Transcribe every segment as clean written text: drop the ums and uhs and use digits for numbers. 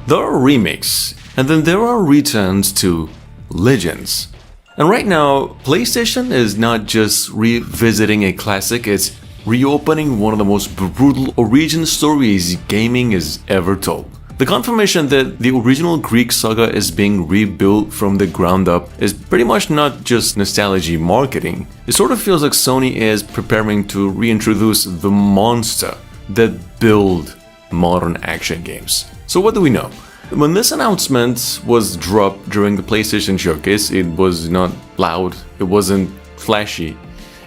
There are remakes, and then there are returns to legends. And right now, PlayStation is not just revisiting a classic, it's reopening one of the most brutal origin stories gaming has ever told. The confirmation that the original Greek saga is being rebuilt from the ground up is pretty much not just nostalgia marketing. It sort of feels like Sony is preparing to reintroduce the monster that built modern action games. So what do we know? When this announcement was dropped during the PlayStation showcase, it was not loud, it wasn't flashy,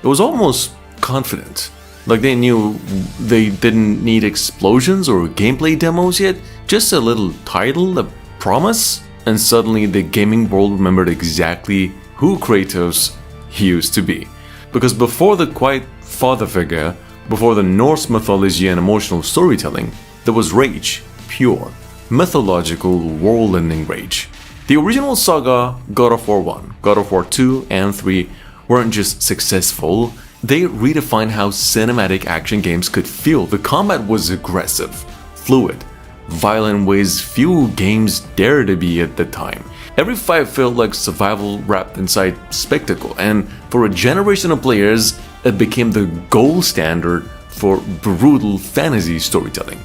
it was almost confident. Like they knew they didn't need explosions or gameplay demos yet, just a little title, a promise, and suddenly the gaming world remembered exactly who Kratos used to be. Because before the quiet father figure, before the Norse mythology and emotional storytelling, there was rage, pure, mythological, world-ending rage. The original saga, God of War 1, God of War 2 and 3 weren't just successful, they redefined how cinematic action games could feel. The combat was aggressive, fluid, violent ways few games dared to be at the time. Every fight felt like survival wrapped inside spectacle, and for a generation of players, it became the gold standard for brutal fantasy storytelling.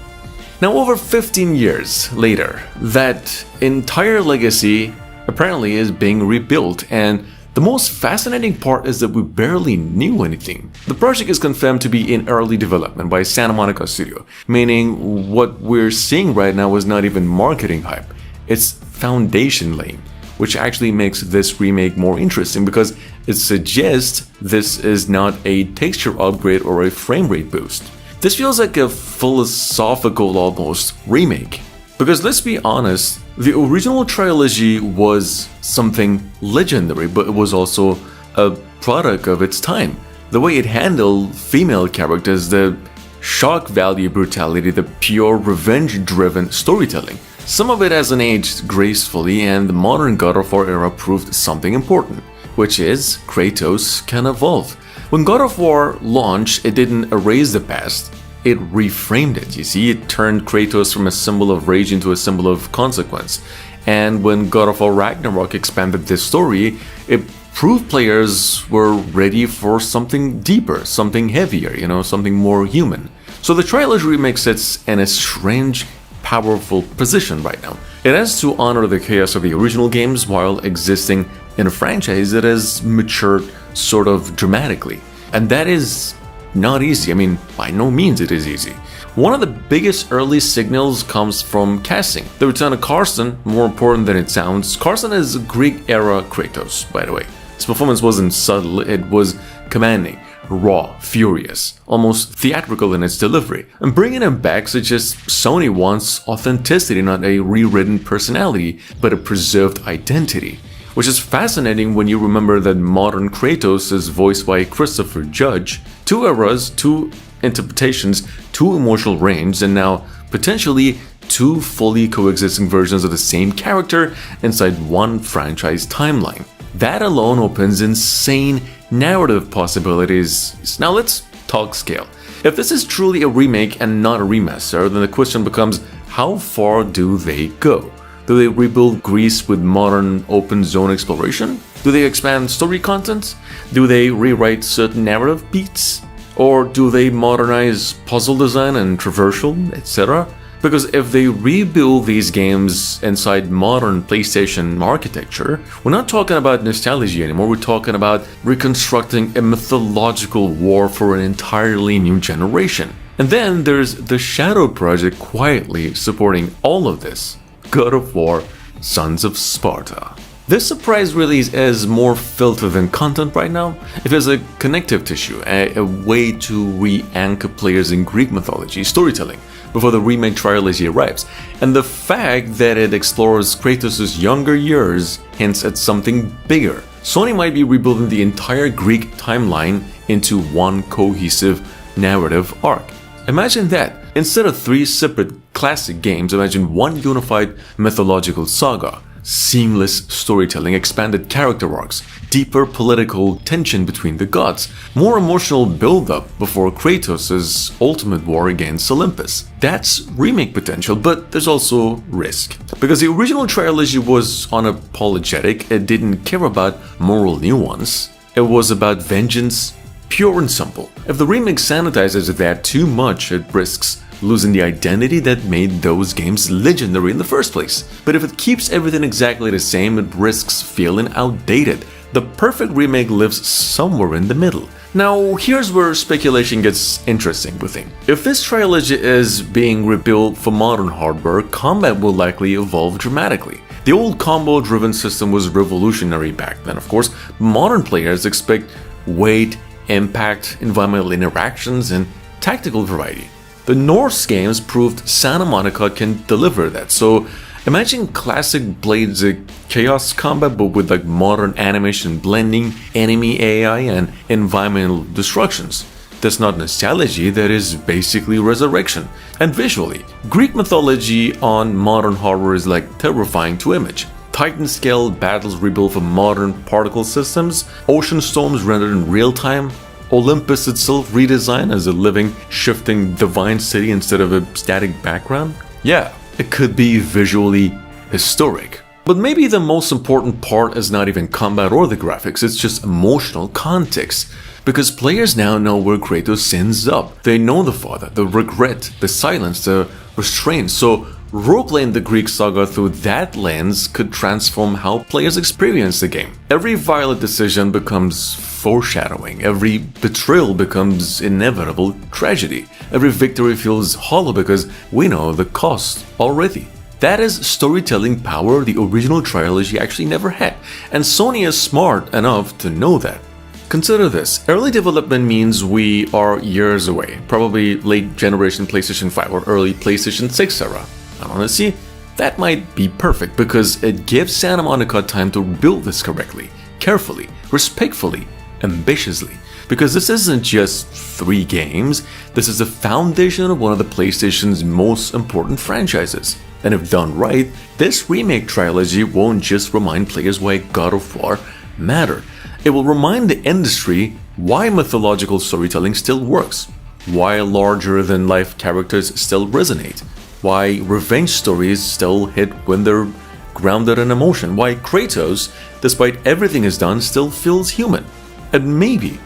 Now, over 15 years later, that entire legacy apparently is being rebuilt, and the most fascinating part is that we barely knew anything. The project is confirmed to be in early development by Santa Monica Studio, meaning what we're seeing right now is not even marketing hype, it's foundation laying, which actually makes this remake more interesting because it suggests this is not a texture upgrade or a frame rate boost. This feels like a philosophical almost remake. Because let's be honest, the original trilogy was something legendary, but it was also a product of its time. The way it handled female characters, the shock value brutality, the pure revenge-driven storytelling. Some of it hasn't aged gracefully, and the modern God of War era proved something important, which is Kratos can evolve. When God of War launched, it didn't erase the past. It reframed it, you see, it turned Kratos from a symbol of rage into a symbol of consequence. And when God of War Ragnarok expanded this story, it proved players were ready for something deeper, something heavier, something more human. So the Trilogy Remake sits in a strange, powerful position right now. It has to honor the chaos of the original games while existing in a franchise that has matured sort of dramatically. And that is not easy. I mean, by no means it is easy. One of the biggest early signals comes from casting. The return of Carson, more important than it sounds. Carson is Greek-era Kratos, by the way. His performance wasn't subtle, it was commanding, raw, furious, almost theatrical in its delivery. And bringing him back suggests Sony wants authenticity, not a rewritten personality, but a preserved identity. Which is fascinating when you remember that modern Kratos is voiced by Christopher Judge. Two eras, two interpretations, two emotional ranges, and now potentially two fully coexisting versions of the same character inside one franchise timeline. That alone opens insane narrative possibilities. Now let's talk scale. If this is truly a remake and not a remaster, then the question becomes, how far do they go? Do they rebuild Greece with modern open zone exploration? Do they expand story content? Do they rewrite certain narrative beats? Or do they modernize puzzle design and traversal, etc.? Because if they rebuild these games inside modern PlayStation architecture, we're not talking about nostalgia anymore, we're talking about reconstructing a mythological war for an entirely new generation. And then there's the Shadow Project quietly supporting all of this. God of War, Sons of Sparta. This surprise release is more filter than content right now. It is a connective tissue, a way to re-anchor players in Greek mythology storytelling before the remake trilogy arrives. And the fact that it explores Kratos' younger years hints at something bigger. Sony might be rebuilding the entire Greek timeline into one cohesive narrative arc. Imagine that. Instead of three separate classic games, imagine one unified mythological saga. seamless storytelling, expanded character arcs, deeper political tension between the gods, more emotional build-up before Kratos' ultimate war against Olympus. That's remake potential, but there's also risk. Because the original trilogy was unapologetic, it didn't care about moral nuance, it was about vengeance, pure and simple. If the remake sanitizes that too much, it risks losing the identity that made those games legendary in the first place. But if it keeps everything exactly the same, it risks feeling outdated. The perfect remake lives somewhere in the middle. Now, here's where speculation gets interesting with it. If this trilogy is being rebuilt for modern hardware, combat will likely evolve dramatically. The old combo-driven system was revolutionary back then, of course. Modern players expect weight, impact, environmental interactions, and tactical variety. The Norse games proved Santa Monica can deliver that, so imagine classic Blades chaos combat but with modern animation blending, enemy AI, and environmental destructions. That's not nostalgia, that is basically resurrection. And visually, Greek mythology on modern hardware is terrifying to image. Titan-scale battles rebuilt for modern particle systems, ocean storms rendered in real time, Olympus itself redesigned as a living, shifting divine city instead of a static background? Yeah, it could be visually historic. But maybe the most important part is not even combat or the graphics, it's just emotional context. Because players now know where Kratos sins up. They know the father, the regret, the silence, the restraint. So roleplaying the Greek saga through that lens could transform how players experience the game. Every violent decision becomes foreshadowing, every betrayal becomes inevitable tragedy, every victory feels hollow because we know the cost already. That is storytelling power the original trilogy actually never had, and Sony is smart enough to know that. Consider this, early development means we are years away, probably late generation PlayStation 5 or early PlayStation 6 era. And honestly, that might be perfect because it gives Santa Monica time to build this correctly, carefully, respectfully, ambitiously. Because this isn't just 3 games, this is the foundation of one of the PlayStation's most important franchises. And if done right, this remake trilogy won't just remind players why God of War mattered. It will remind the industry why mythological storytelling still works, why larger-than-life characters still resonate, why revenge stories still hit when they're grounded in emotion, why Kratos, despite everything he's done, still feels human. And maybe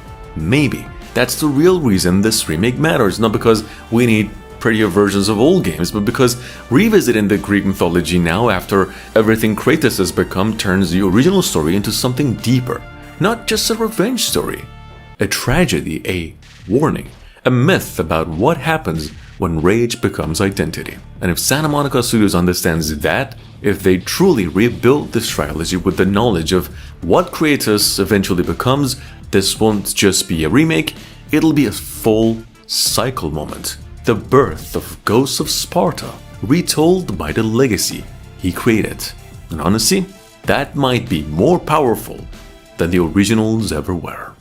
that's the real reason this remake matters, not because we need prettier versions of old games, but because revisiting the Greek mythology now after everything Kratos has become turns the original story into something deeper. Not just a revenge story, a tragedy, a warning, a myth about what happens when rage becomes identity. And if Santa Monica Studios understands that, if they truly rebuild this trilogy with the knowledge of what Kratos eventually becomes, this won't just be a remake, it'll be a full cycle moment. The birth of Ghosts of Sparta, retold by the legacy he created. And honestly, that might be more powerful than the originals ever were.